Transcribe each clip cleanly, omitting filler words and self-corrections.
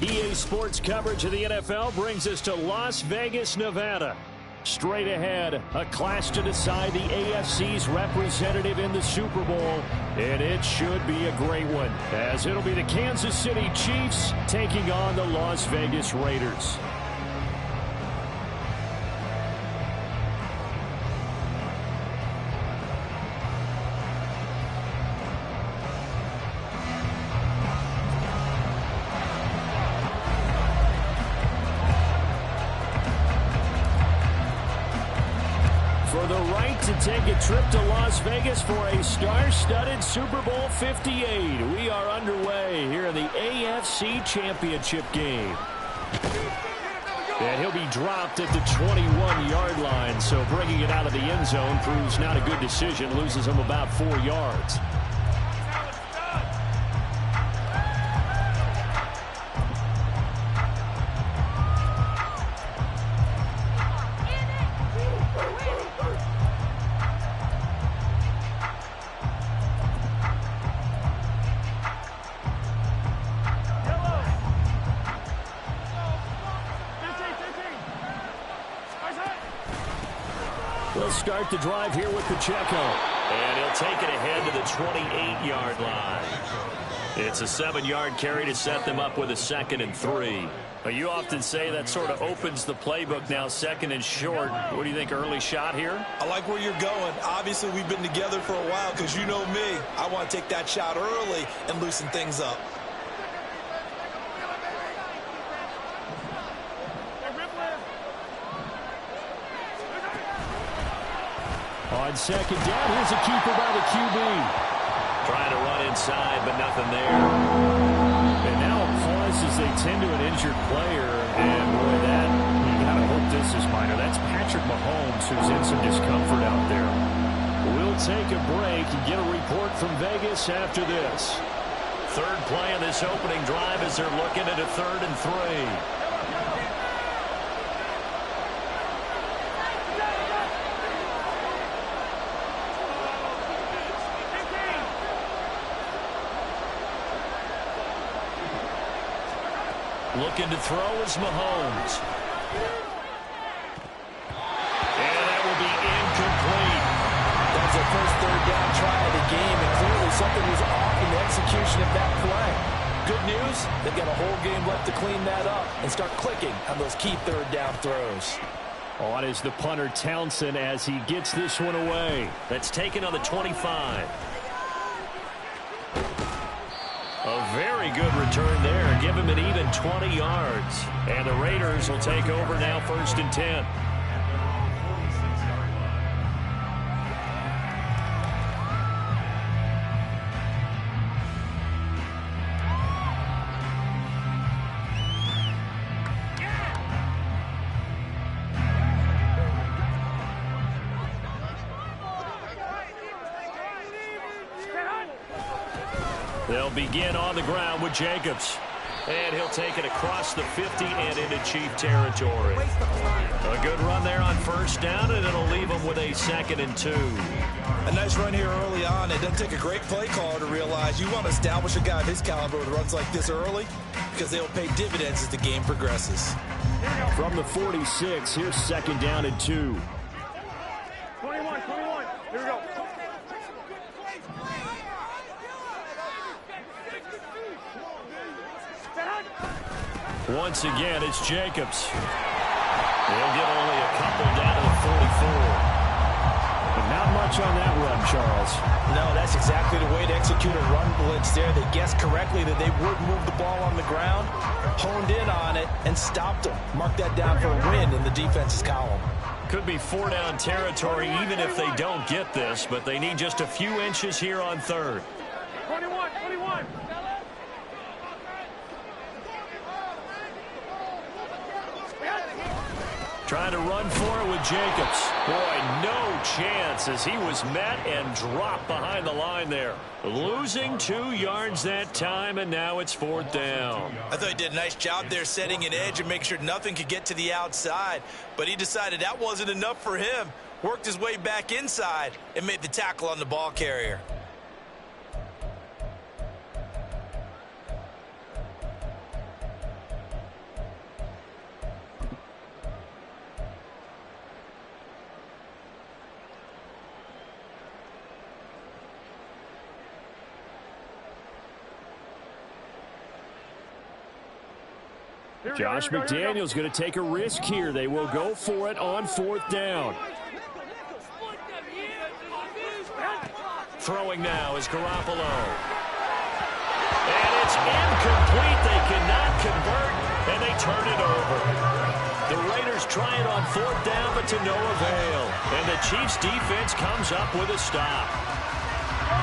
EA Sports coverage of the NFL brings us to Las Vegas, Nevada. Straight ahead, a clash to decide the AFC's representative in the Super Bowl, and it should be a great one, as it'll be the Kansas City Chiefs taking on the Las Vegas Raiders. For the right to take a trip to Las Vegas for a star-studded Super Bowl 58. We are underway here in the AFC Championship game. And he'll be dropped at the 21-yard line, so bringing it out of the end zone proves not a good decision, loses him about 4 yards. We'll start the drive here with Pacheco. And he'll take it ahead to the 28-yard line. It's a 7-yard carry to set them up with a 2nd and 3. But you often say that sort of opens the playbook now, 2nd and short. What do you think, early shot here? I like where you're going. Obviously, we've been together for a while because you know me. I want to take that shot early and loosen things up. On 2nd down, here's a keeper by the QB. Trying to run inside, but nothing there. And now a pause as they tend to an injured player. And boy, that, you got to hope this is minor. That's Patrick Mahomes, who's in some discomfort out there. We'll take a break and get a report from Vegas after this. Third play of this opening drive as they're looking at a 3rd and 3. Looking to throw is Mahomes. And that will be incomplete. That's their first 3rd down try of the game, and clearly something was off in the execution of that play. Good news, they've got a whole game left to clean that up and start clicking on those key 3rd down throws. On is the punter Townsend as he gets this one away. That's taken on the 25. A very good return there. Give him an even 20 yards. And the Raiders will take over now, 1st and 10. They'll begin on the ground with Jacobs. And he'll take it across the 50 and into Chief territory. A good run there on 1st down, and it'll leave them with a 2nd and 2. A nice run here early on. It doesn't take a great play caller to realize you want to establish a guy of his caliber with runs like this early because they'll pay dividends as the game progresses. From the 46, here's 2nd down and 2. 21. Here we go. Once again, it's Jacobs. They'll get only a couple down to the 44. But not much on that run, Charles. No, that's exactly the way to execute a run blitz there. They guessed correctly that they would move the ball on the ground, honed in on it, and stopped them. Mark that down for a win in the defense's column. Could be 4-down territory even if they don't get this, but they need just a few inches here on 3rd. 21. Trying to run for it with Jacobs. Boy, no chance as he was met and dropped behind the line there. Losing 2 yards that time, and now it's 4th down. I thought he did a nice job there setting an edge and making sure nothing could get to the outside. But he decided that wasn't enough for him. Worked his way back inside and made the tackle on the ball carrier. Josh McDaniels going to take a risk here. They will go for it on 4th down. Throwing now is Garoppolo. And it's incomplete. They cannot convert, and they turn it over. The Raiders try it on 4th down, but to no avail. And the Chiefs defense comes up with a stop.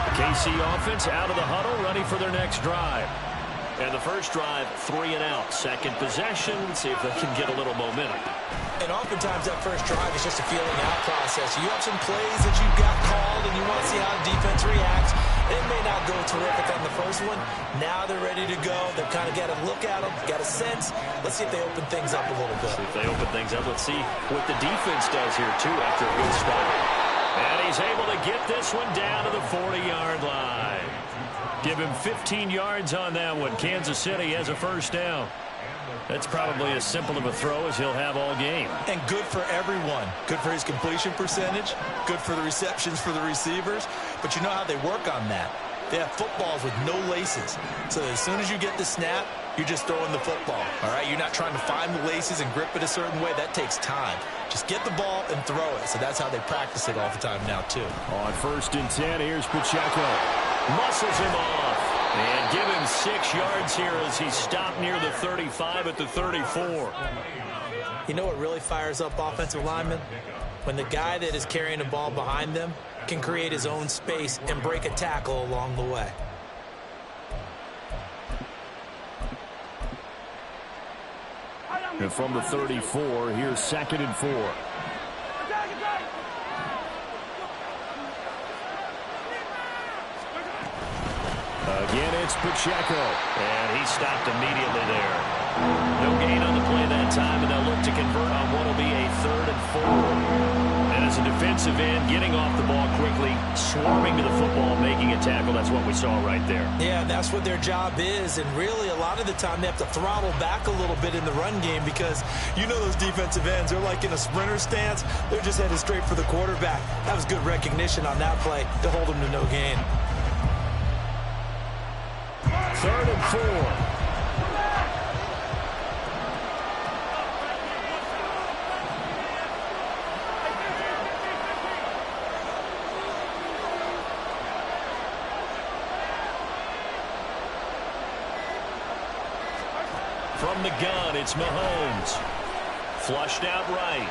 The KC offense out of the huddle, ready for their next drive. And the first drive, 3 and out. Second possession. Let's see if they can get a little momentum. And oftentimes that first drive is just a feeling out process. You have some plays that you've got called and you want to see how the defense reacts. It may not go terrific on the first one. Now they're ready to go. They've kind of got a look at them, got a sense. Let's see if they open things up a little bit. See if they open things up. Let's see what the defense does here, too, after a good start. And he's able to get this one down to the 40-yard line. Give him 15 yards on that one. Kansas City has a first down. That's probably as simple of a throw as he'll have all game. And good for everyone. Good for his completion percentage. Good for the receptions for the receivers. But you know how they work on that. They have footballs with no laces. So as soon as you get the snap, you're just throwing the football. All right? You're not trying to find the laces and grip it a certain way. That takes time. Just get the ball and throw it. So that's how they practice it all the time now, too. On 1st and 10, here's Pacheco. Muscles him off. And give him 6 yards here as he's stopped near the 35 at the 34. You know what really fires up offensive linemen? When the guy that is carrying the ball behind them can create his own space and break a tackle along the way. And from the 34, here's 2nd and 4. Again, it's Pacheco. And he stopped immediately there. No gain on the play that time, and they'll look to convert on what will be a 3rd and 4. And as a defensive end, getting off the ball quickly, swarming to the football, making a tackle, that's what we saw right there. Yeah, that's what their job is, and really a lot of the time they have to throttle back a little bit in the run game because you know those defensive ends, they're like in a sprinter stance. They're just headed straight for the quarterback. That was good recognition on that play to hold them to no gain. 3rd and 4. From the gun, it's Mahomes. Flushed out right.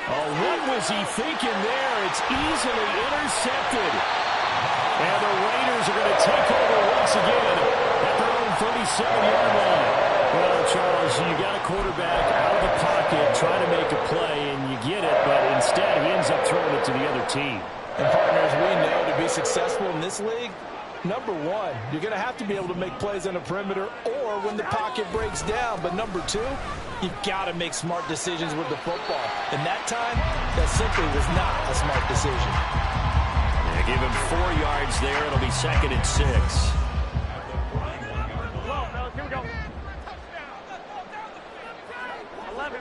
Oh, what was he thinking there? It's easily intercepted. And the Raiders are going to take over once again at their own 37-yard line. Well, Charles, you got a quarterback out of the pocket trying to make a play, and you get it, but instead he ends up throwing it to the other team. And partners, we know to be successful in this league, number one, you're going to have to be able to make plays on the perimeter or when the pocket breaks down. But number two, you've got to make smart decisions with the football. And that time, that simply was not a smart decision. Yeah, give him 4 yards there. It'll be 2nd and 6. Well, fellas, here we go. 11.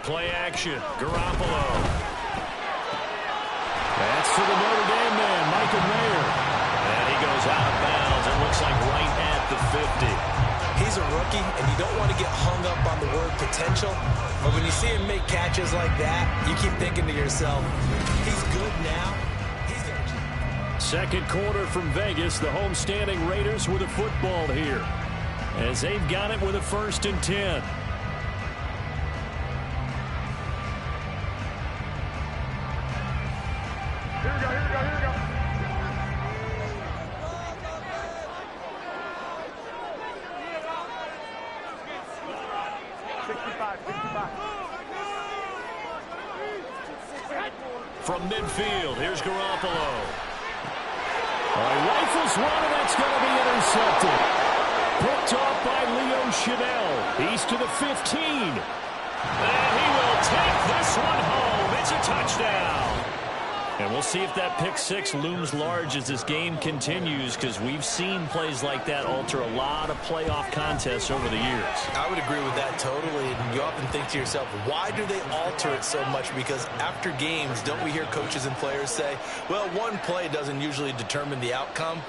Play action. Garoppolo. That's to the Notre Dame man, Michael Mayer. And he goes out of bounds. It looks like right at the 50. He's a rookie, and you don't want to get hung up on the word potential. But when you see him make catches like that, you keep thinking to yourself, he's good now. He's gonna... Second quarter from Vegas. The homestanding Raiders with a football here, as they've got it with a 1st and 10. Here we go. 65. From midfield, here's Garoppolo. He rifles one, and that's going to be intercepted. Picked off by Leo Chanel. He's to the 15. And he will take this one home. It's a touchdown. And we'll see if that pick six looms large as this game continues, because we've seen plays like that alter a lot of playoff contests over the years. I would agree with that totally. And you often think to yourself, why do they alter it so much? Because after games, don't we hear coaches and players say, well, one play doesn't usually determine the outcome?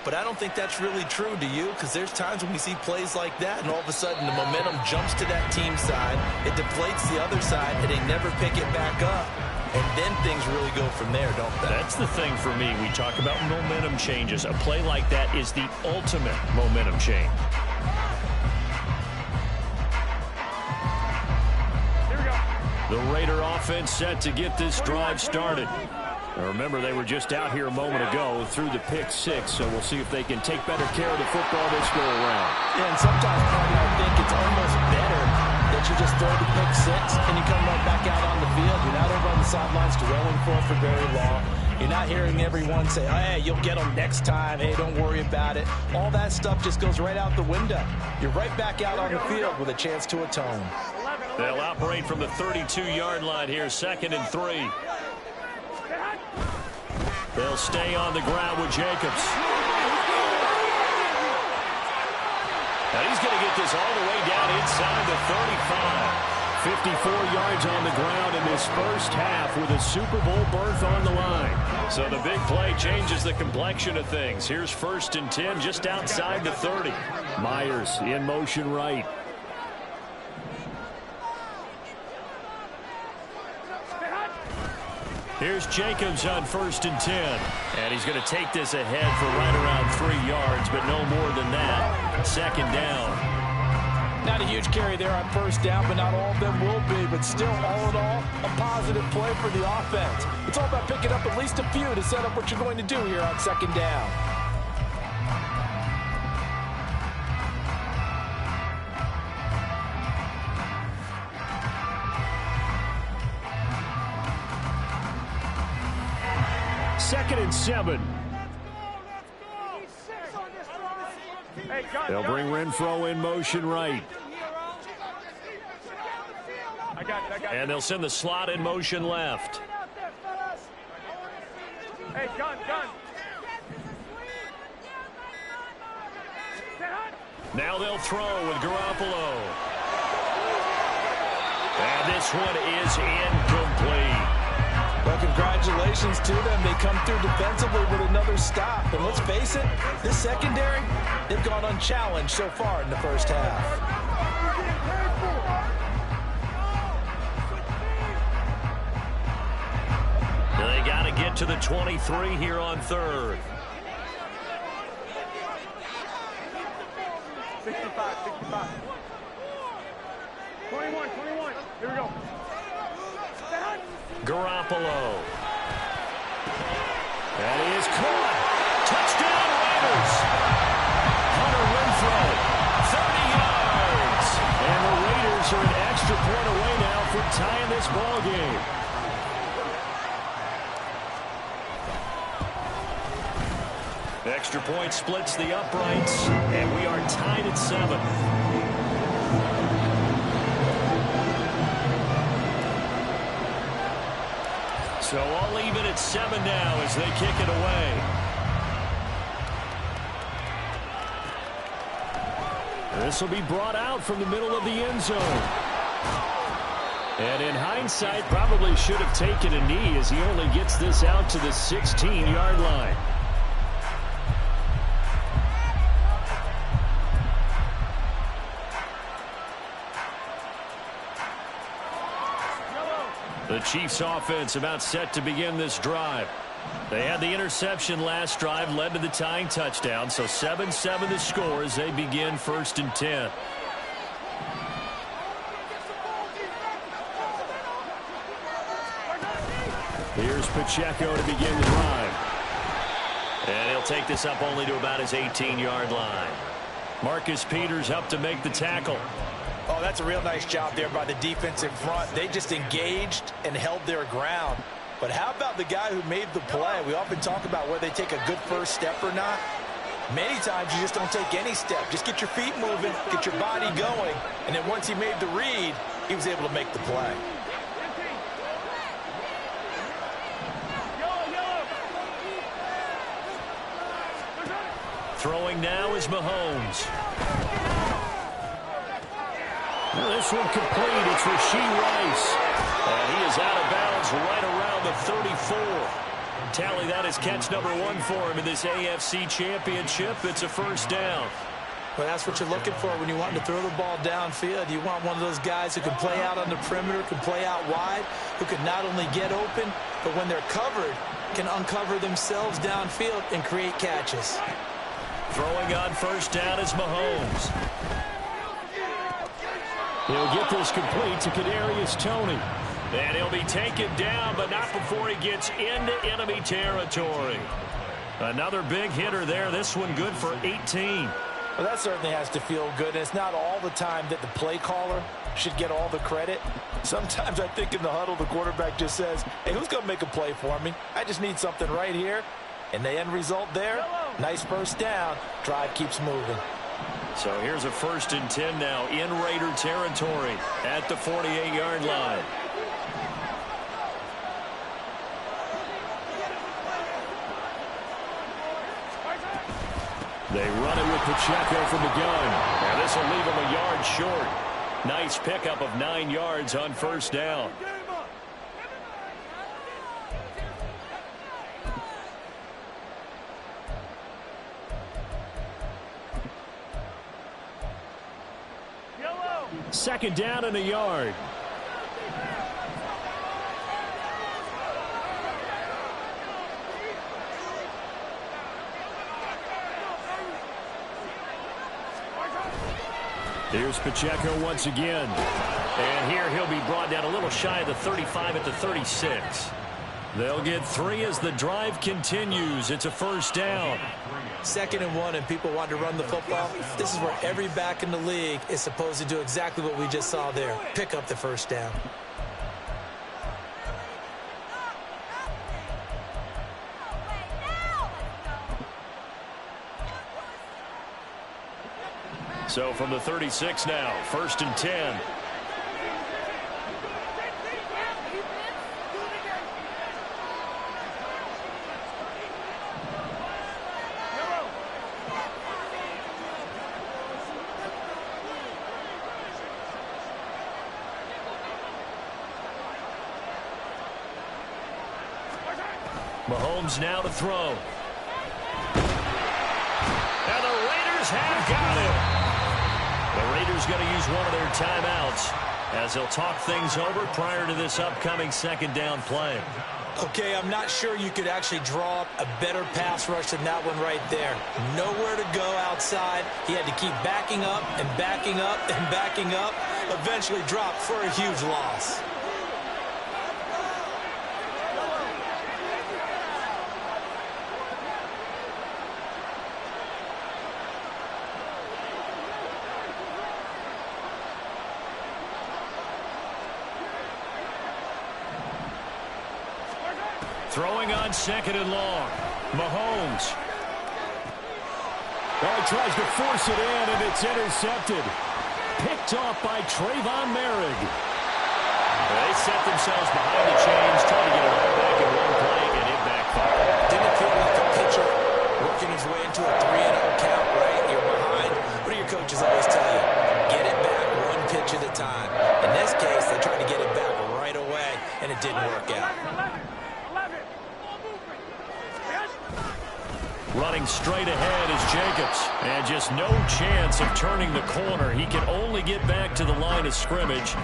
But I don't think that's really true, do you? Because there's times when we see plays like that, and all of a sudden the momentum jumps to that team side, it deflates the other side, and they never pick it back up. And then things really go from there, don't they? That's the thing for me. We talk about momentum changes. A play like that is the ultimate momentum change. Here we go. The Raider offense set to get this drive started. Now remember, they were just out here a moment ago through the pick six, so we'll see if they can take better care of the football this go around. Yeah, and sometimes I think it's almost better that you just throw the pick six and you come right back out on the field. You're not over on the sidelines dwelling for very long. You're not hearing everyone say, oh, hey, you'll get them next time. Hey, don't worry about it. All that stuff just goes right out the window. You're right back out on the field with a chance to atone. They'll operate from the 32-yard line here, 2nd and 3. They'll stay on the ground with Jacobs. Now he's going to get this all the way down inside the 35. 54 yards on the ground in this first half with a Super Bowl berth on the line. So the big play changes the complexion of things. Here's 1st and 10 just outside the 30. Myers in motion right. Here's Jacobs on 1st and 10. And he's going to take this ahead for right around 3 yards, but no more than that. 2nd down. Not a huge carry there on 1st down, but not all of them will be. But still, all in all, a positive play for the offense. It's all about picking up at least a few to set up what you're going to do here on 2nd down. Second and 7. Hey, John, They'll bring Renfro in motion right. I got it. And they'll send the slot in motion left. Hey, John. Now they'll throw with Garoppolo. And this one is incomplete. Well, congratulations to them. They come through defensively with another stop. And let's face it, this secondary, they've gone unchallenged so far in the first half. They got to get to the 23 here on 3rd. 65. 21. Here we go. Garoppolo. That is caught. Touchdown Raiders. Hunter Renfro, 30 yards. And the Raiders are an extra point away now from tying this ball game. Extra point splits the uprights, and we are tied at 7. So all even at 7 now as they kick it away. This will be brought out from the middle of the end zone. And in hindsight, probably should have taken a knee as he only gets this out to the 16-yard line. The Chiefs offense about set to begin this drive. They had the interception last drive, led to the tying touchdown. So 7-7 the score as they begin 1st and 10. Here's Pacheco to begin the drive. And he'll take this up only to about his 18-yard line. Marcus Peters up to make the tackle. Oh, that's a real nice job there by the defense in front. They just engaged and held their ground. But how about the guy who made the play? We often talk about whether they take a good first step or not. Many times you just don't take any step. Just get your feet moving, get your body going, and then once he made the read, he was able to make the play. Throwing now is Mahomes. Well, this one complete. It's Rashee Rice. And he is out of bounds right around the 34. Tally that is catch number 1 for him in this AFC Championship. It's a first down. Well, that's what you're looking for when you want to throw the ball downfield. You want one of those guys who can play out on the perimeter, can play out wide, who can not only get open, but when they're covered, can uncover themselves downfield and create catches. Throwing on first down is Mahomes. He'll get this complete to Kadarius Toney. And he'll be taken down, but not before he gets into enemy territory. Another big hitter there. This one good for 18. Well, that certainly has to feel good. And it's not all the time that the play caller should get all the credit. Sometimes I think in the huddle, the quarterback just says, hey, who's going to make a play for me? I just need something right here. And the end result there, nice first down. Drive keeps moving. So here's a 1st and 10 now in Raider territory at the 48-yard line. They run it with Pacheco from the gun. And this will leave him a yard short. Nice pickup of 9 yards on first down. Second down and a yard. Here's Pacheco once again. And here he'll be brought down a little shy of the 35 at the 36. They'll get 3 as the drive continues. It's a first down. 2nd and 1 and people want to run the football. This is where every back in the league is supposed to do exactly what we just saw there. Pick up the first down. So from the 36 now, 1st and 10. Mahomes now to throw. And the Raiders have got him. The Raiders going to use one of their timeouts as they'll talk things over prior to this upcoming 2nd down play. Okay, I'm not sure you could actually draw up a better pass rush than that one right there. Nowhere to go outside. He had to keep backing up and backing up and backing up. Eventually dropped for a huge loss. Throwing on 2nd and long. Mahomes. Well, he tries to force it in, and it's intercepted. Picked off by Trayvon Merrick. They set themselves behind the chains, trying to get it all back in one play, and it backfired. Didn't feel like a pitcher working his way into a 3-0 count, right? You're behind. What do your coaches always tell you? Get it back one pitch at a time. In this case, they tried to get it back right away, and it didn't work out. Running straight ahead is Jacobs. And just no chance of turning the corner. He can only get back to the line of scrimmage.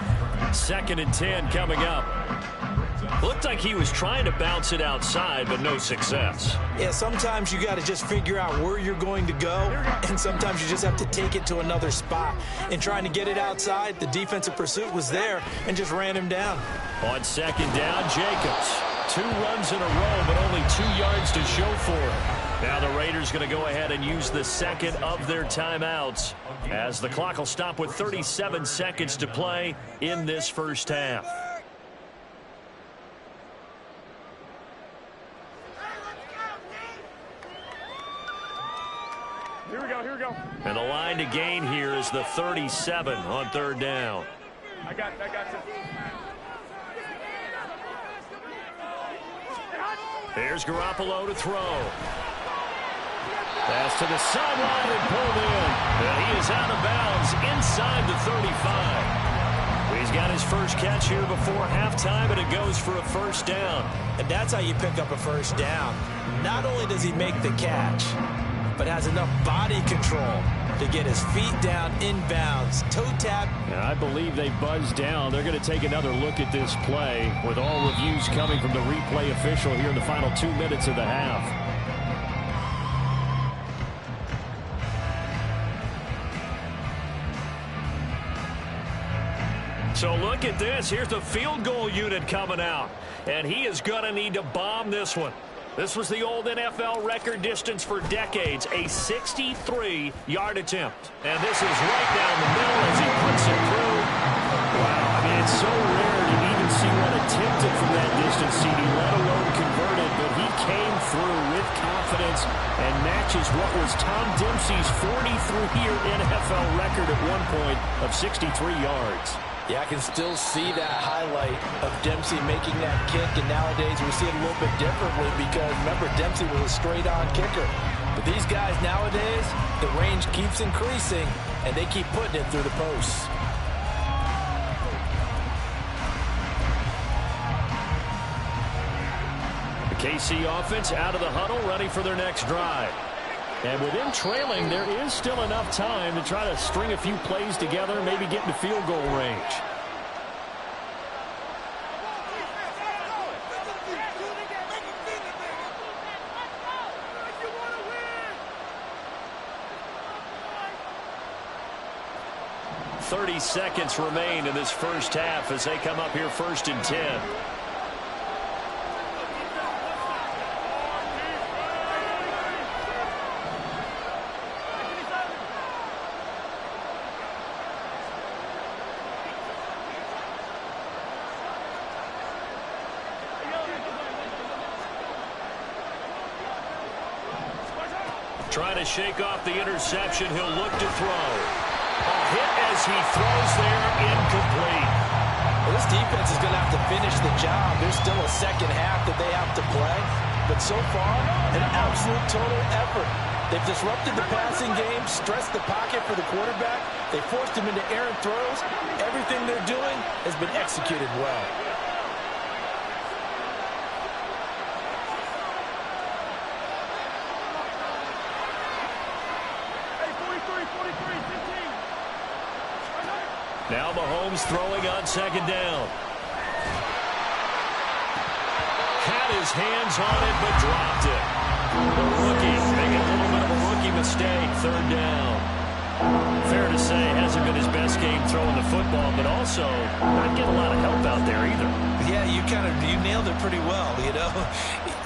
2nd and 10 coming up. Looked like he was trying to bounce it outside, but no success. Yeah, sometimes you got to just figure out where you're going to go, and sometimes you just have to take it to another spot. In trying to get it outside, the defensive pursuit was there and just ran him down. On 2nd down, Jacobs. 2 runs in a row, but only 2 yards to show for it. Now the Raiders going to go ahead and use the 2nd of their timeouts as the clock will stop with 37 seconds to play in this first half. Here we go, here we go. And the line to gain here is the 37 on 3rd down. I got you. Here's Garoppolo to throw. Pass to the sideline and pulled in. And he is out of bounds inside the 35. He's got his first catch here before halftime, and it goes for a first down. And that's how you pick up a first down. Not only does he make the catch, but has enough body control to get his feet down inbounds. Toe tap. I believe they buzzed down. They're going to take another look at this play with all reviews coming from the replay official here in the final 2 minutes of the half. So look at this. Here's the field goal unit coming out. And he is going to need to bomb this one. This was the old NFL record distance for decades, a 63-yard attempt. And this is right down the middle as he puts it through. Wow, I mean, it's so rare to even see one attempted from that distance, CD, let alone converted. But he came through with confidence and matches what was Tom Dempsey's 43-year NFL record at one point of 63 yards. Yeah, I can still see that highlight of Dempsey making that kick, and nowadays we see it a little bit differently because, remember, Dempsey was a straight-on kicker. But these guys nowadays, the range keeps increasing, and they keep putting it through the posts. The KC offense out of the huddle, ready for their next drive. And with them trailing, there is still enough time to try to string a few plays together, maybe get into field goal range. .30 seconds remain in this first half as they come up here 1st and 10. Trying to shake off the interception. He'll look to throw. A hit as he throws there, incomplete. Well, this defense is going to have to finish the job. There's still a second half that they have to play. But so far, an absolute total effort. They've disrupted the passing game, stressed the pocket for the quarterback. They forced him into errant throws. Everything they're doing has been executed well. Now Mahomes throwing on 2nd down. Had his hands on it, but dropped it. The rookie making a little bit of a rookie mistake. 3rd down. Fair to say, hasn't been his best game throwing the football, but also not getting a lot of help out there either. Yeah, you nailed it pretty well, you know.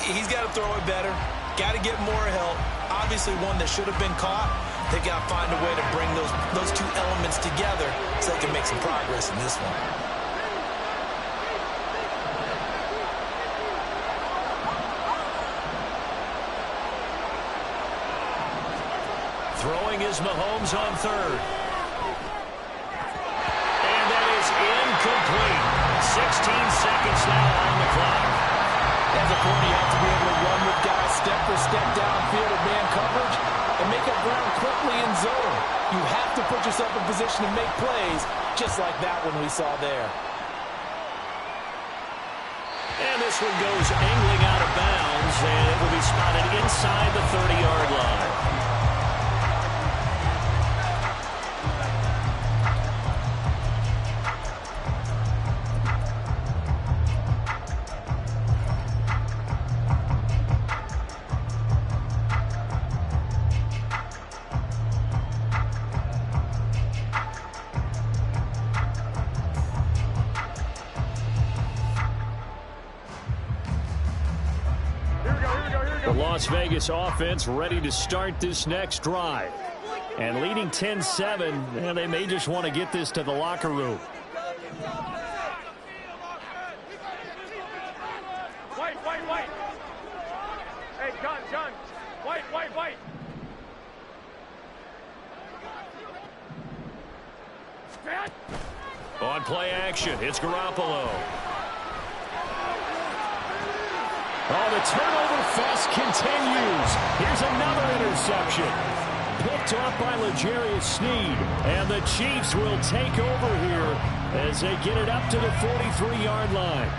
He's got to throw it better. Got to get more help. Obviously one that should have been caught. They got to find a way to bring those two elements together so they can make some progress in this one. Throwing is Mahomes on 3rd. And that is incomplete. 16 seconds now on the clock. As a corner, you have to be able to run with guys step for step downfield or man coverage and make up ground quickly in zone. You have to put yourself in position to make plays, just like that one we saw there. And this one goes angling out of bounds, and it will be spotted inside the 30-yard line. Las Vegas offense ready to start this next drive. And leading 10-7, and they may just want to get this to the locker room. White. Hey, John. White. On play action, it's Garoppolo. Oh, the turnover fest continues. Here's another interception. Picked off by L'Jarius Sneed. And the Chiefs will take over here as they get it up to the 43-yard line.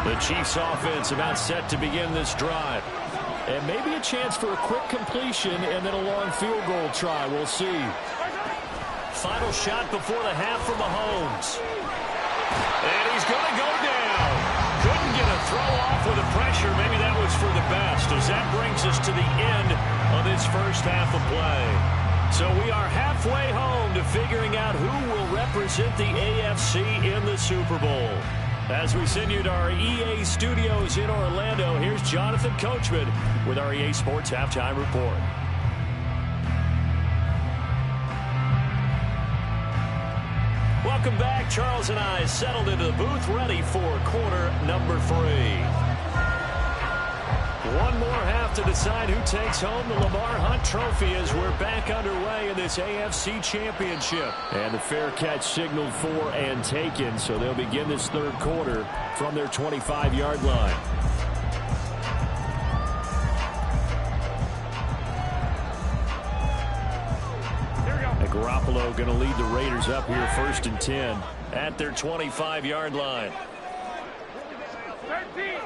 The Chiefs offense about set to begin this drive. And maybe a chance for a quick completion and then a long field goal try. We'll see. Final shot before the half from Mahomes. And he's going to go down. Couldn't get a throw off with the pressure. Maybe that was for the best, as that brings us to the end of this first half of play. So we are halfway home to figuring out who will represent the AFC in the Super Bowl. As we send you to our EA studios in Orlando, here's Jonathan Coachman with our EA Sports Halftime Report. Welcome back. Charles and I settled into the booth, ready for quarter number 3. One more half to decide who takes home the Lamar Hunt Trophy as we're back underway in this AFC Championship. And the fair catch signaled for and taken, so they'll begin this third quarter from their 25-yard line. And Garoppolo going to lead the Raiders up here first and 10 at their 25-yard line. 13.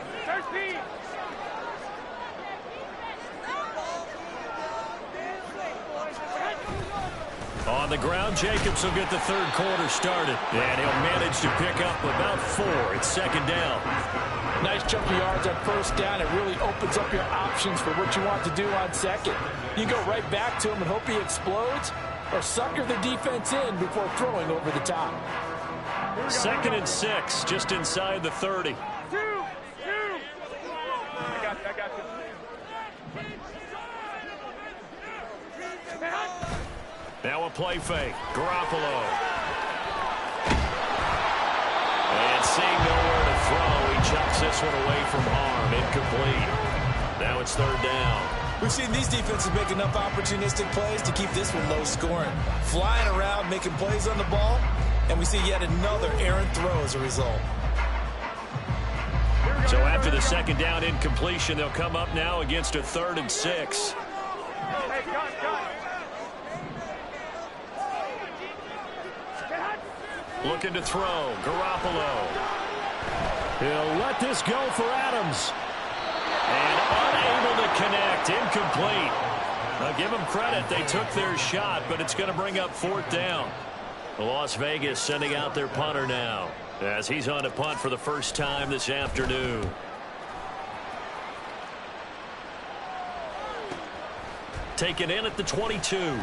On the ground, Jacobs will get the third quarter started. And he'll manage to pick up about 4. It's second down. Nice chunk of yards on first down. It really opens up your options for what you want to do on second. You go right back to him and hope he explodes, or sucker the defense in before throwing over the top. Second and 6, just inside the 30. I got you. Now a play fake. Garoppolo. And seeing nowhere to throw, he chucks this one away from harm. Incomplete. Now it's third down. We've seen these defenses make enough opportunistic plays to keep this one low scoring. Flying around, making plays on the ball, and we see yet another errant throw as a result. So after the second down incompletion, they'll come up now against a 3rd and 6. Hey, gun. Looking to throw. Garoppolo. He'll let this go for Adams. And unable to connect. Incomplete. Now give them credit. They took their shot, but it's going to bring up 4th down. Las Vegas sending out their punter now, as he's on to punt for the first time this afternoon. Taken in at the 22.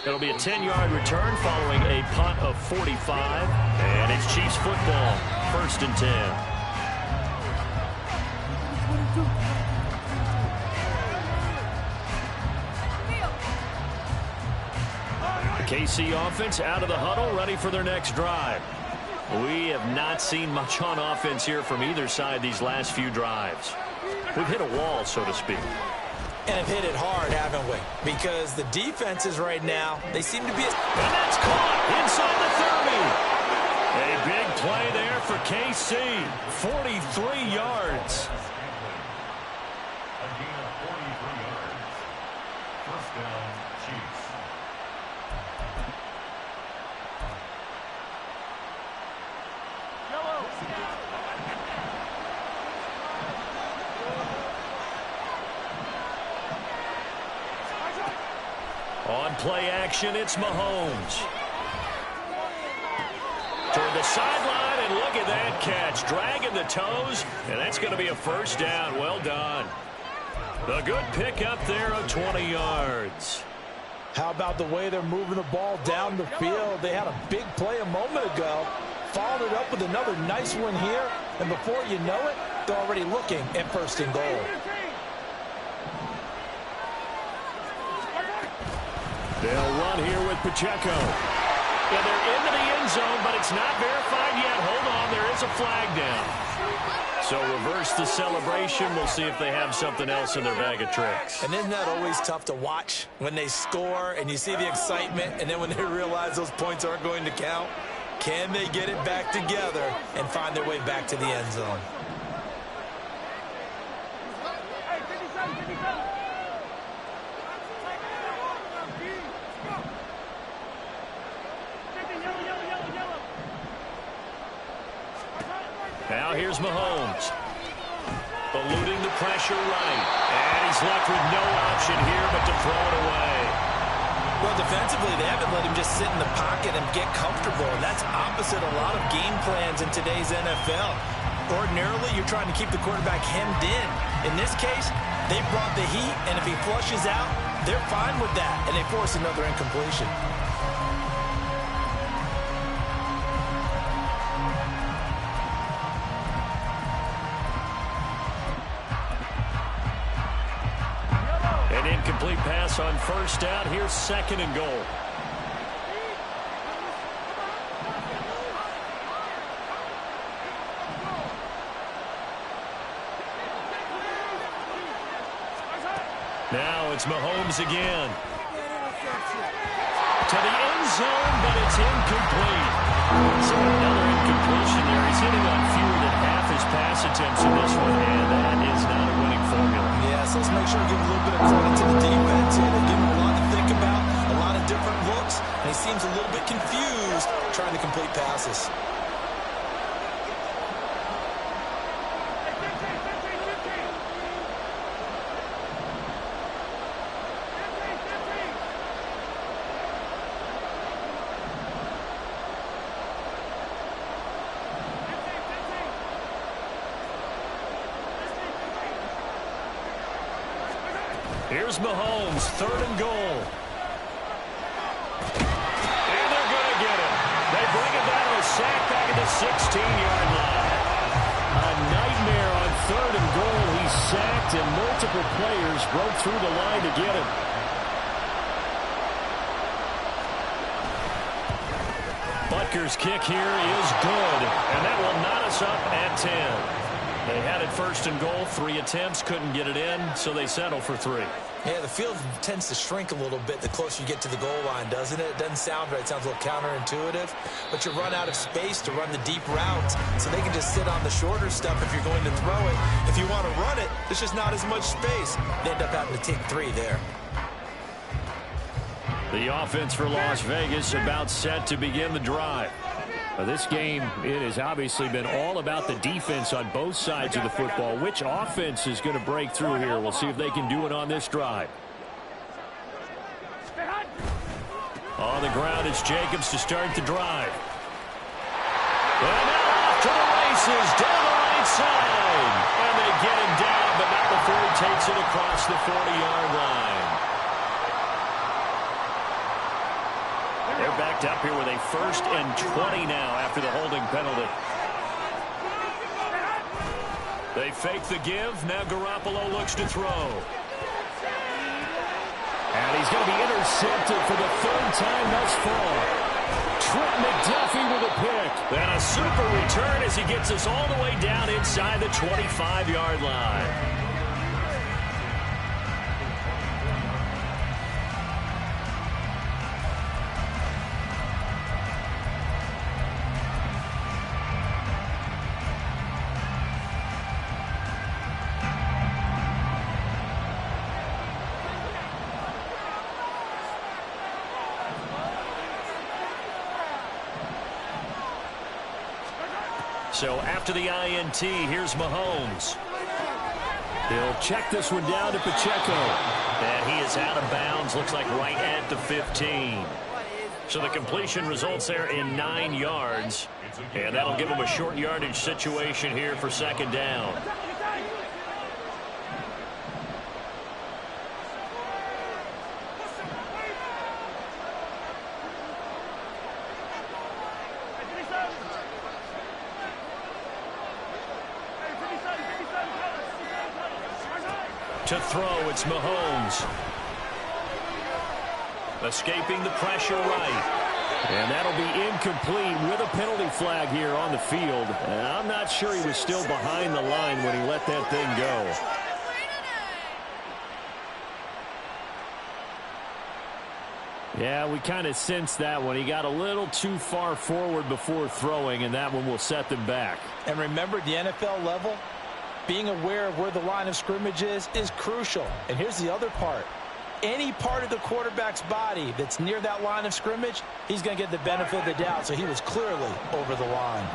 It'll be a 10-yard return following a punt of 45. And it's Chiefs football, 1st and 10. The KC offense out of the huddle, ready for their next drive. We have not seen much on offense here from either side these last few drives. We've hit a wall, so to speak. And have hit it hard, haven't we? Because the defenses right now, they seem to be... And that's caught inside the 30. A big play there for KC. 43 yards. First down, Chiefs. On play action, it's Mahomes. Toward the sideline, and look at that catch. Dragging the toes, and that's going to be a first down. Well done. A good pick up there of 20 yards. How about the way they're moving the ball down the field? They had a big play a moment ago. Followed it up with another nice one here. And before you know it, they're already looking at 1st and goal. They'll run here with Pacheco. Yeah, they're into the end zone, but it's not verified yet. Hold on, there is a flag down. So reverse the celebration. We'll see if they have something else in their bag of tricks. And isn't that always tough to watch when they score and you see the excitement, and then when they realize those points aren't going to count? Can they get it back together and find their way back to the end zone? Now here's Mahomes. Eluding the pressure right. And he's left with no option here but to throw it away. Well, defensively, they haven't let him just sit in the pocket and get comfortable. And that's opposite a lot of game plans in today's NFL. Ordinarily, you're trying to keep the quarterback hemmed in. In this case, they brought the heat, and if he flushes out, they're fine with that, and they force another incompletion. An incomplete pass on first down. Here's second and goal. Now it's Mahomes again. To the end zone, but it's incomplete. So another incompletion there. He's hitting on fewer than half his pass attempts in this one, and that is not a winning formula. Yeah, so let's make sure to give a little bit of credit to the defense here. They give him a lot to think about, a lot of different looks, and he seems a little bit confused trying to complete passes. Here's Mahomes, third and goal. And they're going to get him. They bring him down to a sack back at the 16-yard line. A nightmare on third and goal. He's sacked, and multiple players broke through the line to get him. Butker's kick here is good, and that will knot us up at 10. They had it first and goal, 3 attempts, couldn't get it in, so they settle for 3. Yeah, the field tends to shrink a little bit the closer you get to the goal line, doesn't it? It doesn't sound right. It sounds a little counterintuitive. But you run out of space to run the deep routes, so they can just sit on the shorter stuff if you're going to throw it. If you want to run it, there's just not as much space. They end up having to take 3 there. The offense for Las Vegas about set to begin the drive. This game, it has obviously been all about the defense on both sides of the football. Which offense is going to break through here? We'll see if they can do it on this drive. On the ground, it's Jacobs to start the drive. And now off to the races, down the right side. And they get him down, but not before he takes it across the 40-yard line. They're backed up here with a 1st and 20 now after the holding penalty. They fake the give. Now Garoppolo looks to throw. And he's going to be intercepted for the 3rd time thus far. Trent McDuffie with a pick. And a super return as he gets us all the way down inside the 25-yard line. So after the INT, here's Mahomes. He'll check this one down to Pacheco. And he is out of bounds, looks like right at the 15. So the completion results there in 9 yards. And that'll give him a short yardage situation here for 2nd down. To throw, it's Mahomes. Escaping the pressure right. And that'll be incomplete with a penalty flag here on the field. I'm not sure he was still behind the line when he let that thing go. Yeah, we kind of sensed that one. He got a little too far forward before throwing, and that one will set them back. And remember, the NFL level, being aware of where the line of scrimmage is crucial. And here's the other part. Any part of the quarterback's body that's near that line of scrimmage, he's going to get the benefit of the doubt. So he was clearly over the line.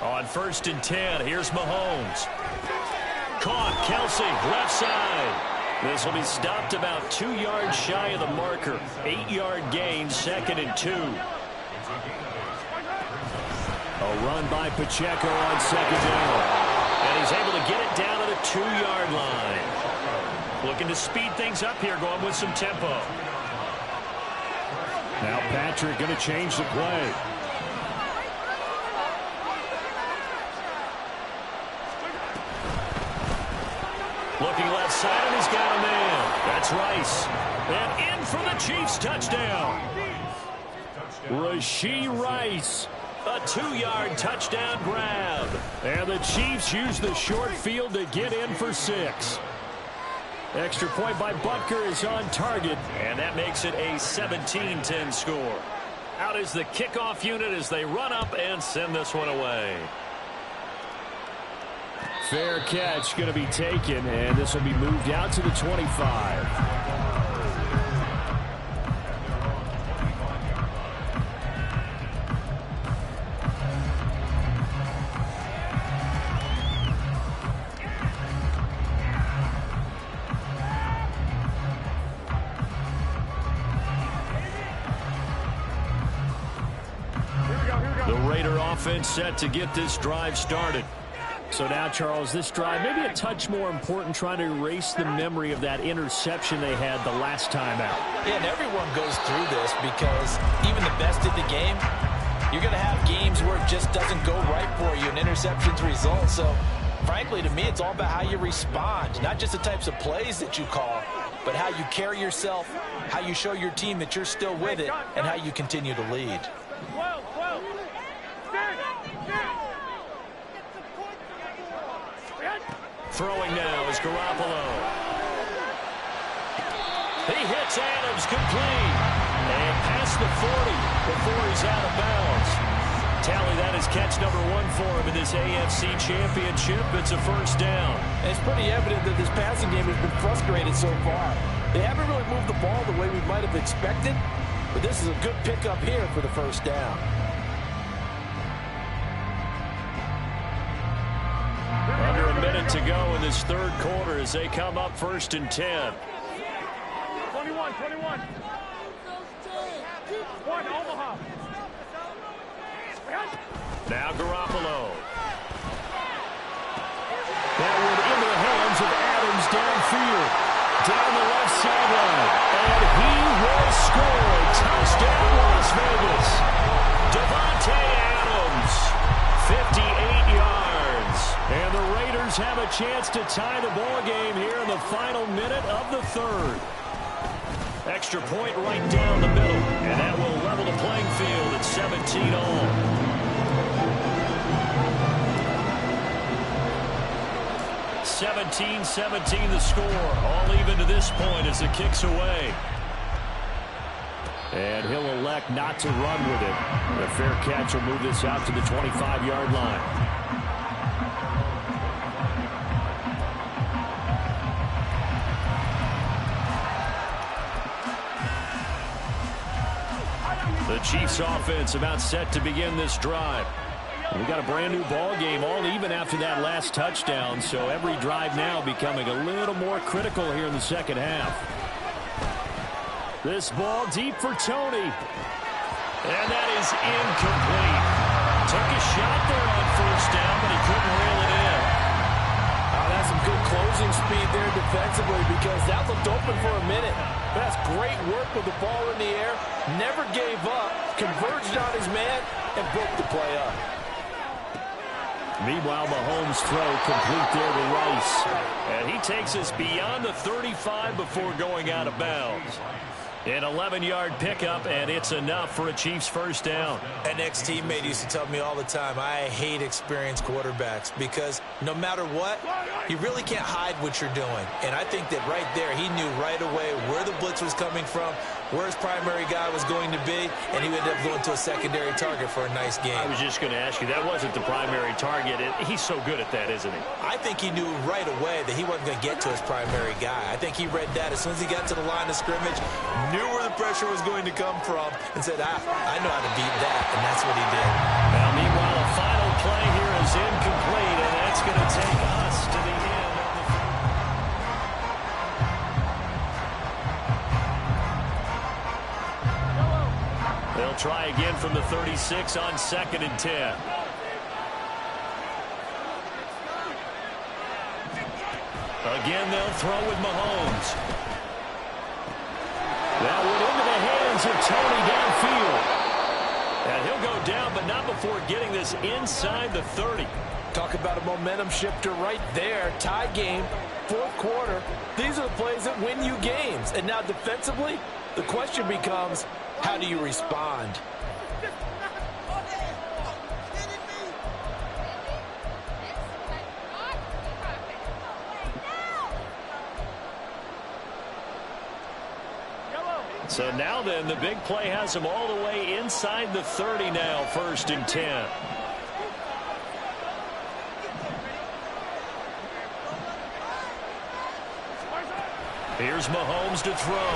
On 1st and 10, here's Mahomes. Caught, Kelsey, left side. This will be stopped about 2 yards shy of the marker. 8-yard gain, 2nd and 2. A run by Pacheco on 2nd down. And he's able to get it down to the 2-yard line. Looking to speed things up here, going with some tempo. Now Patrick going to change the play. Looking left side, and he's got a man. That's Rice. And in for the Chiefs touchdown. Rashee Rice. A 2-yard touchdown grab. And the Chiefs use the short field to get in for 6. Extra point by Butker is on target. And that makes it a 17-10 score. Out is the kickoff unit as they run up and send this one away. Fair catch going to be taken, and this will be moved out to the 25. The Raider offense set to get this drive started. So now, Charles, this drive maybe a touch more important, trying to erase the memory of that interception they had the last time out. Yeah, and everyone goes through this because even the best in the game, you're going to have games where it just doesn't go right for you and interceptions result. So, frankly, to me, it's all about how you respond, not just the types of plays that you call, but how you carry yourself, how you show your team that you're still with it, and how you continue to lead. Throwing now is Garoppolo. He hits Adams complete. And past the 40 before he's out of bounds. Tally, that is catch number 1 for him in this AFC Championship. It's a first down. And it's pretty evident that this passing game has been frustrated so far. They haven't really moved the ball the way we might have expected, but this is a good pickup here for the first down. Under a minute to go in this third quarter as they come up 1st and 10. 21. One, Omaha. Now Garoppolo. That one into the hands of Adams downfield. Down the left sideline. And he will score. Touchdown Las Vegas. Devontae Adams. 58 yards. And the Raiders have a chance to tie the ball game here in the final minute of the third. Extra point right down the middle. And that will level the playing field at 17 all. 17-17 the score. All even to this point as it kicks away. And he'll elect not to run with it. The fair catch will move this out to the 25-yard line. The Chiefs offense about set to begin this drive. We got a brand new ball game, all even after that last touchdown, so every drive now becoming a little more critical here in the second half. This ball deep for Tony. And that is incomplete. Took a shot there on first down, but he couldn't reel it in. good closing speed there defensively because that looked open for a minute. That's great work with the ball in the air. Never gave up, converged on his man, and broke the play up. Meanwhile, Mahomes' throw complete there to Rice. And he takes us beyond the 35 before going out of bounds. An 11-yard pickup, and it's enough for a Chiefs first down. An ex-teammate used to tell me all the time, I hate experienced quarterbacks because no matter what, you really can't hide what you're doing. And I think that right there, he knew right away where the blitz was coming from, where his primary guy was going to be, and he ended up going to a secondary target for a nice game. I was just going to ask you, that wasn't the primary target. He's so good at that, isn't he? I think he knew right away that he wasn't going to get to his primary guy. I think he read that as soon as he got to the line of scrimmage, knew where the pressure was going to come from, and said, I know how to beat that, and that's what he did. Now, meanwhile, a final play here is incomplete, and that's going to take us to the end. They'll try again from the 36 on 2nd and 10. Again, they'll throw with Mahomes. That went into the hands of Tony downfield. And he'll go down, but not before getting this inside the 30. Talk about a momentum shifter right there. Tie game, 4th quarter. These are the plays that win you games. And now defensively, the question becomes, how do you respond? So now then, the big play has him all the way inside the 30 now, 1st and 10. Here's Mahomes to throw.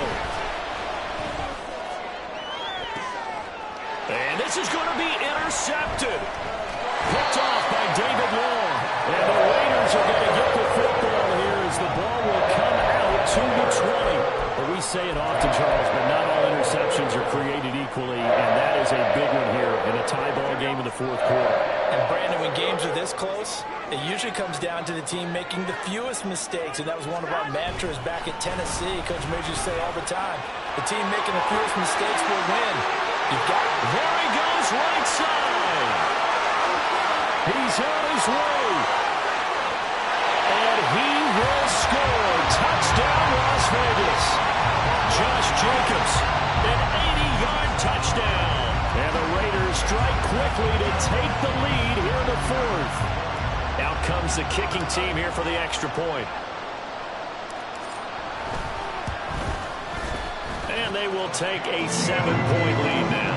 And this is going to be intercepted. Picked off by David Long. And the Raiders are going to get the football here as the ball will come out to the 20. Well, we say it often, Charles, but not all interceptions are created equally, and that is a big one here in a tie ball game in the 4th quarter. And, Brandon, when games are this close, it usually comes down to the team making the fewest mistakes, and that was one of our mantras back at Tennessee. Coach Major used to say all the time, the team making the fewest mistakes will win. You've got it. There he goes, right side. He's on his way. And he will score. Touchdown, Las Vegas. Josh Jacobs, an 80-yard touchdown. And the Raiders strike quickly to take the lead here in the 4th. Out comes the kicking team here for the extra point. And they will take a 7-point lead now.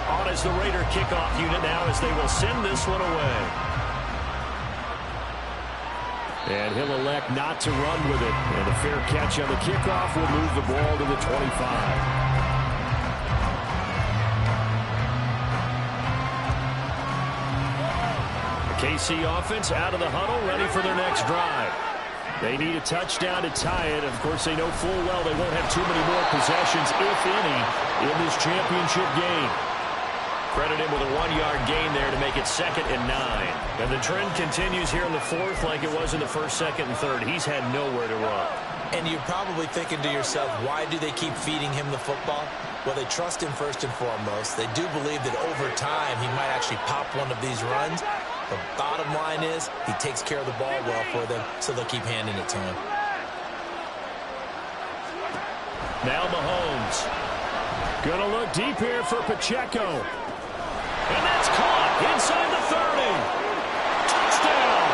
On is the Raider kickoff unit now as they will send this one away. And he'll elect not to run with it. And a fair catch on the kickoff will move the ball to the 25. KC offense out of the huddle, ready for their next drive. They need a touchdown to tie it. Of course, they know full well they won't have too many more possessions, if any, in this championship game. Credit him with a 1-yard gain there to make it 2nd and 9. And the trend continues here in the 4th like it was in the 1st, 2nd, and 3rd. He's had nowhere to run. And you're probably thinking to yourself, why do they keep feeding him the football? Well, they trust him first and foremost. They do believe that over time he might actually pop one of these runs. The bottom line is he takes care of the ball well for them, so they'll keep handing it to him. Now Mahomes. Gonna look deep here for Pacheco. And that's caught inside the 30. Touchdown!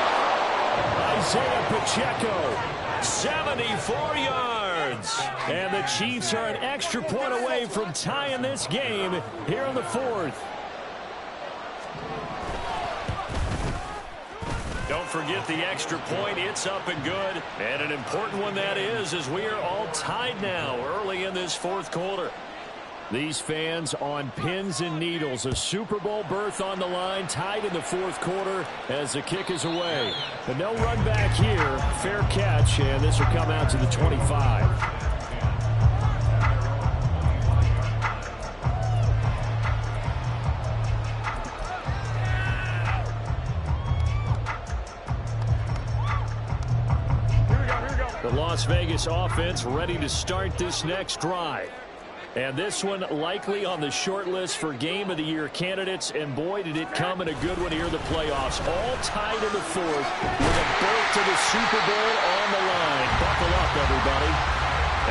Isaiah Pacheco, 74 yards. And the Chiefs are an extra point away from tying this game here in the 4th. Don't forget the extra point. It's up and good. And an important one that is, as we are all tied now early in this 4th quarter. These fans on pins and needles. A Super Bowl berth on the line, tied in the fourth quarter as the kick is away. And no run back here. Fair catch, and this will come out to the 25. The Las Vegas offense ready to start this next drive. And this one likely on the short list for Game of the Year candidates. And boy, did it come in a good one here in the playoffs. All tied in the fourth with a berth to the Super Bowl on the line. Buckle up, everybody.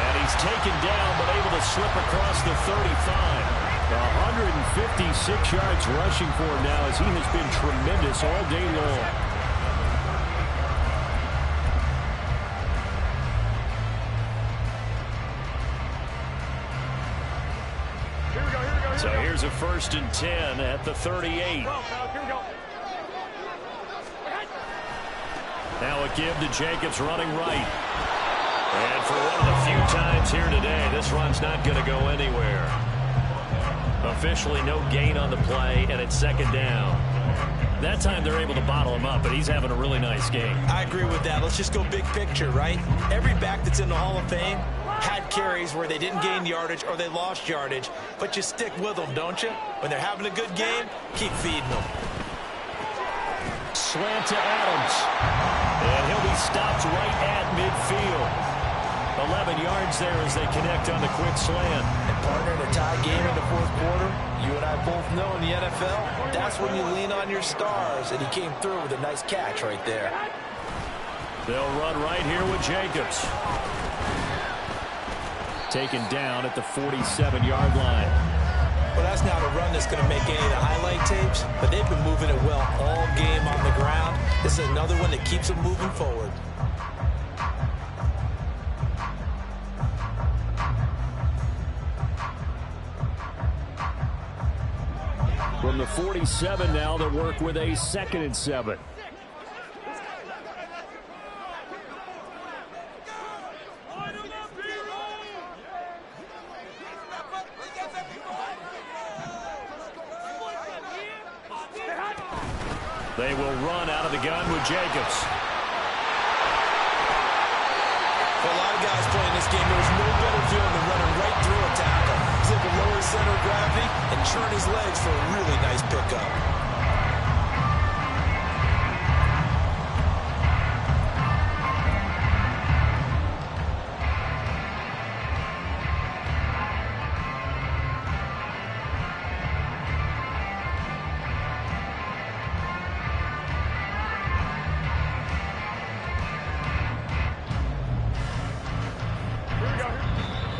And he's taken down but able to slip across the 35. 156 yards rushing for him now as he has been tremendous all day long. So here's a 1st and 10 at the 38. Now a give to Jacobs running right. And for one of the few times here today, this run's not going to go anywhere. Officially no gain on the play, and it's 2nd down. That time they're able to bottle him up, but he's having a really nice game. I agree with that. Let's just go big picture, right? Every back that's in the Hall of Fame had carries where they didn't gain yardage or they lost yardage, but you stick with them, don't you? When they're having a good game, keep feeding them. Slant to Adams. And he'll be stopped right at midfield. 11 yards there as they connect on the quick slant. And partner, in a tie game in the fourth quarter, you and I both know in the NFL, that's when you lean on your stars, and he came through with a nice catch right there. They'll run right here with Jacobs. Taken down at the 47-yard line. Well, that's not a run that's going to make any of the highlight tapes, but they've been moving it well all game on the ground. This is another one that keeps them moving forward. From the 47 now, they'll work with a 2nd and 7. They will run out of the gun with Jacobs. For a lot of guys playing this game, there's no better feeling than running right through a tackle. He's able to lower his center of gravity and churn his legs for a really nice pickup.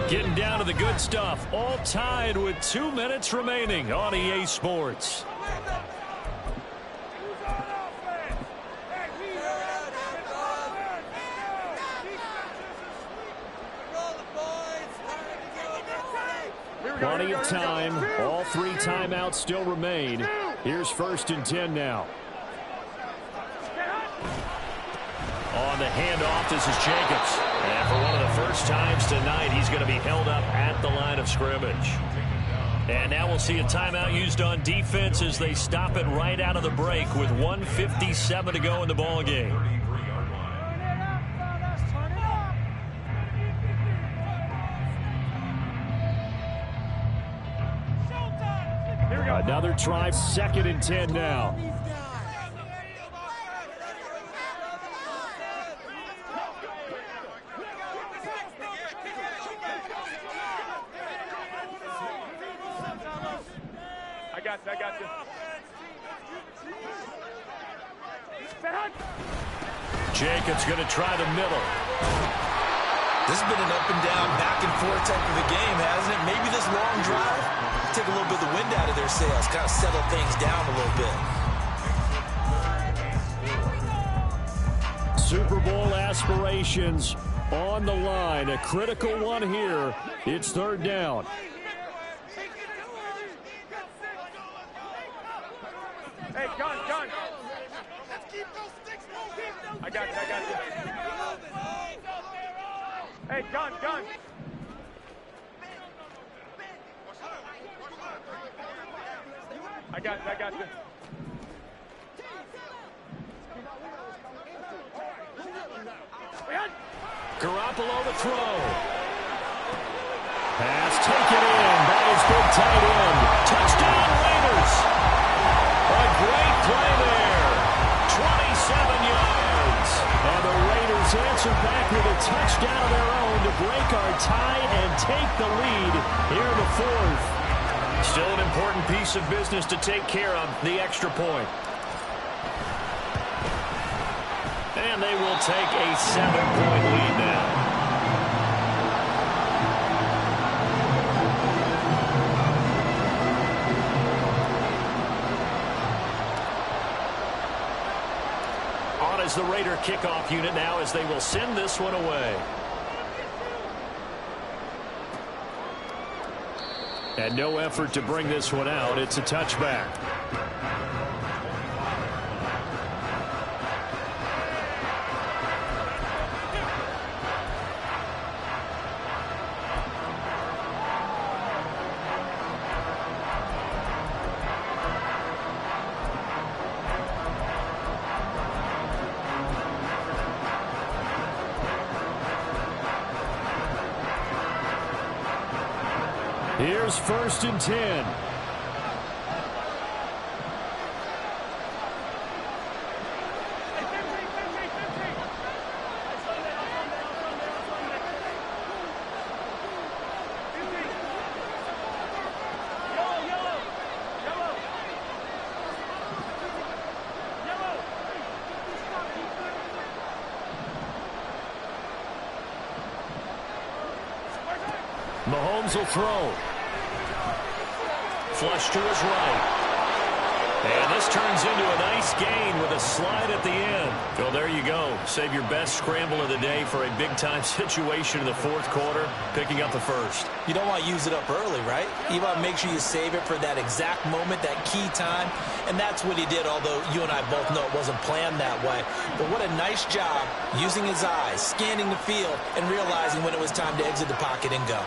Getting down to the good stuff. All tied with 2 minutes remaining on EA Sports. Plenty of time. All 3 timeouts still remain. Here's 1st and 10 now. On the handoff, this is Jacobs. And for one of the first times tonight, he's going to be held up at the line of scrimmage. And now we'll see a timeout used on defense as they stop it right out of the break with 1:57 to go in the ball game. Another try, 2nd and 10 now. I got you. Jacobs going to try the middle. This has been an up and down, back and forth type of a game, hasn't it? Maybe this long drive, take a little bit of the wind out of their sails, kind of settle things down a little bit. Super Bowl aspirations on the line. A critical one here. It's 3rd down. Hey, gun. I got you. Hey, gun. I got you. Garoppolo to throw. Pass taken in by his big tight end. Touchdown Raiders. A great play there. 27 yards. And the Raiders answer back with a touchdown of their own to break our tie and take the lead here in the fourth. Still an important piece of business to take care of, the extra point. And they will take a 7-point lead now. On is the Raider kickoff unit now as they will send this one away. And no effort to bring this one out. It's a touchback. Here's 1st and 10. Mahomes will throw. Flush to his right. And this turns into a nice gain with a slide at the end. Well, there you go. Save your best scramble of the day for a big-time situation in the fourth quarter, picking up the first. You don't want to use it up early, right? You want to make sure you save it for that exact moment, that key time. And that's what he did, although you and I both know it wasn't planned that way. But what a nice job using his eyes, scanning the field, and realizing when it was time to exit the pocket and go.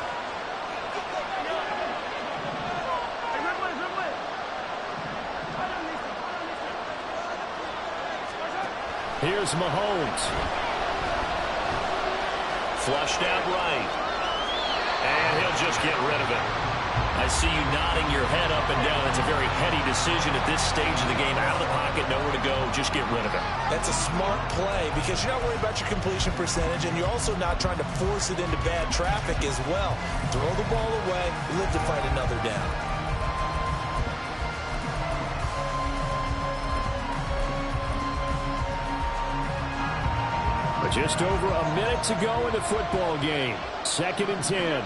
Here's Mahomes. Flushed out right. And he'll just get rid of it. I see you nodding your head up and down. It's a very heady decision at this stage of the game. Out of the pocket, nowhere to go. Just get rid of it. That's a smart play because you're not worried about your completion percentage, and you're also not trying to force it into bad traffic as well. Throw the ball away, live to fight another down. Just over a minute to go in the football game. 2nd and 10.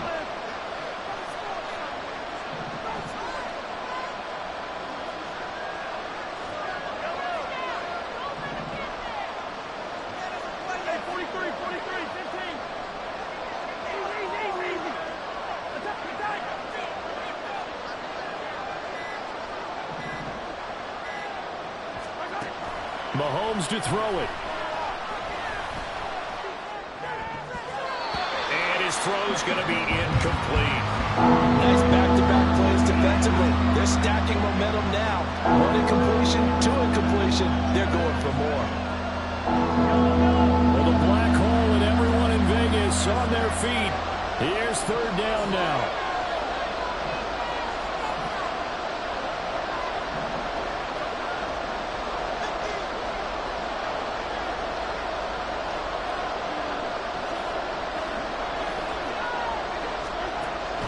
Mahomes to throw it. His throw's going to be incomplete. Nice back-to-back plays defensively. They're stacking momentum now. One incompletion, two incompletion. They're going for more. Well, the black hole and everyone in Vegas on their feet. Here's 3rd down now.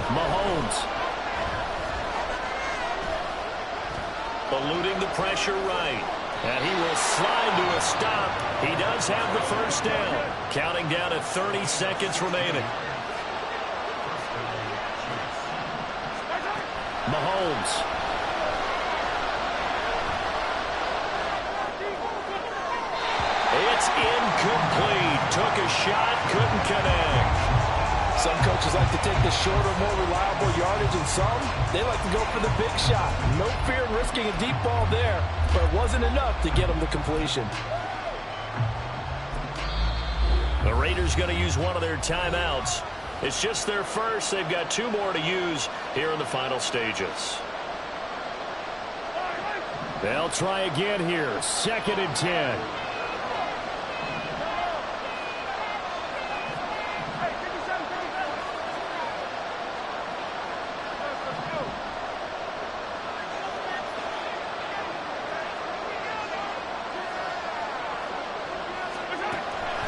Mahomes. Eluding the pressure right. And he will slide to a stop. He does have the 1st down. Counting down at 30 seconds remaining. Mahomes. It's incomplete. Took a shot, couldn't connect. Some coaches like to take the shorter, more reliable yardage, and some, they like to go for the big shot. No fear in risking a deep ball there, but it wasn't enough to get them to completion. The Raiders going to use one of their timeouts. It's just their first. They've got 2 more to use here in the final stages. They'll try again here. 2nd and 10.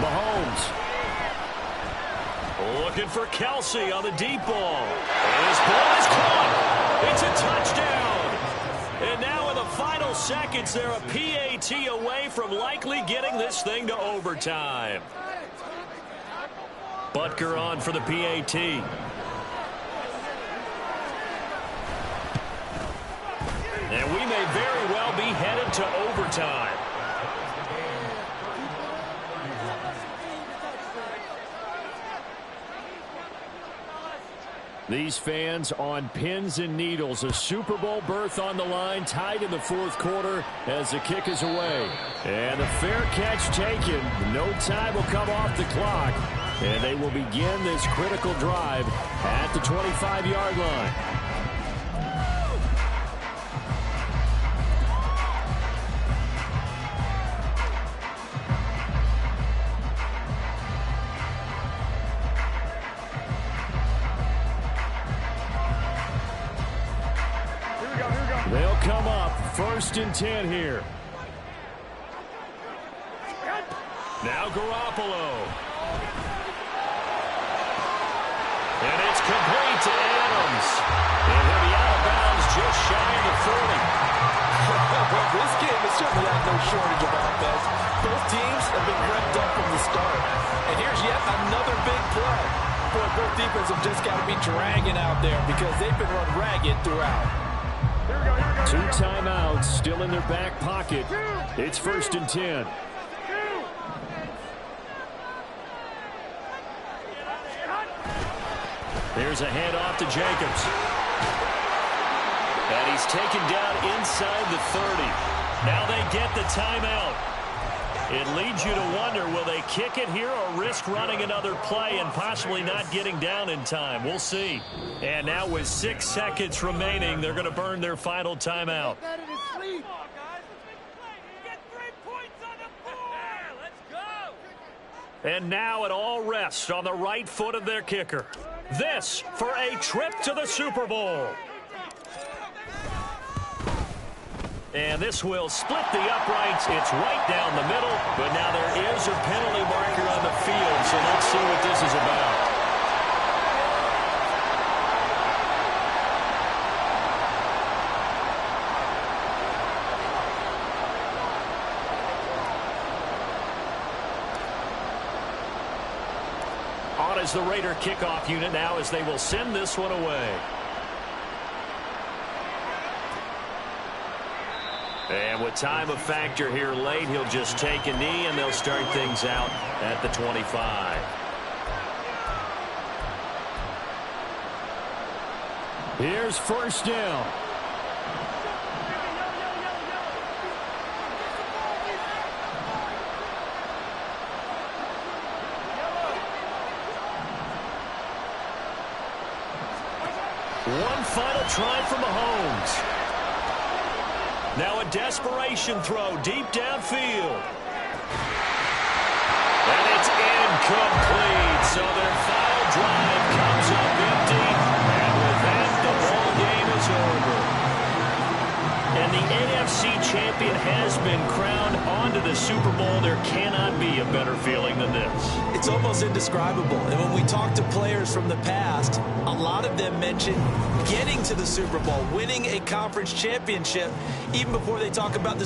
Mahomes. Looking for Kelsey on the deep ball. His ball is caught. It's a touchdown. And now in the final seconds, they're a PAT away from likely getting this thing to overtime. Butker on for the PAT. And we may very well be headed to overtime. These fans on pins and needles. A Super Bowl berth on the line, tied in the 4th quarter as the kick is away. And the fair catch taken. No time will come off the clock. And they will begin this critical drive at the 25-yard line. They'll come up 1st and 10 here. Now Garoppolo. And it's complete to Adams. And he'll be out of bounds just shy of the 40. This game has certainly had no shortage of offense. Both teams have been revved up from the start. And here's yet another big play. Boy, both defenses have just got to be dragging out there because they've been run ragged throughout. 2 timeouts still in their back pocket. It's 1st and 10. There's a handoff to Jacobs. And he's taken down inside the 30. Now they get the timeout. It leads you to wonder, will they kick it here or risk running another play and possibly not getting down in time? We'll see. And now with 6 seconds remaining, they're going to burn their final timeout. And now it all rests on the right foot of their kicker. This for a trip to the Super Bowl. And this will split the uprights. It's right down the middle, but now there is a penalty marker on the field, so let's see what this is about. On as the Raider kickoff unit now as they will send this one away. And with time a factor here late, he'll just take a knee and they'll start things out at the 25. Here's 1st down. One final try for Mahomes. Now a desperation throw deep downfield. And it's incomplete. So their final drive comes up empty. And with that, the ball game is over. And the NFC champion has been crowned onto the Super Bowl. There cannot be a better feeling than this. It's almost indescribable. And when we talk to players from the past, a lot of them mention getting to the Super Bowl, winning a conference championship, even before they talk about the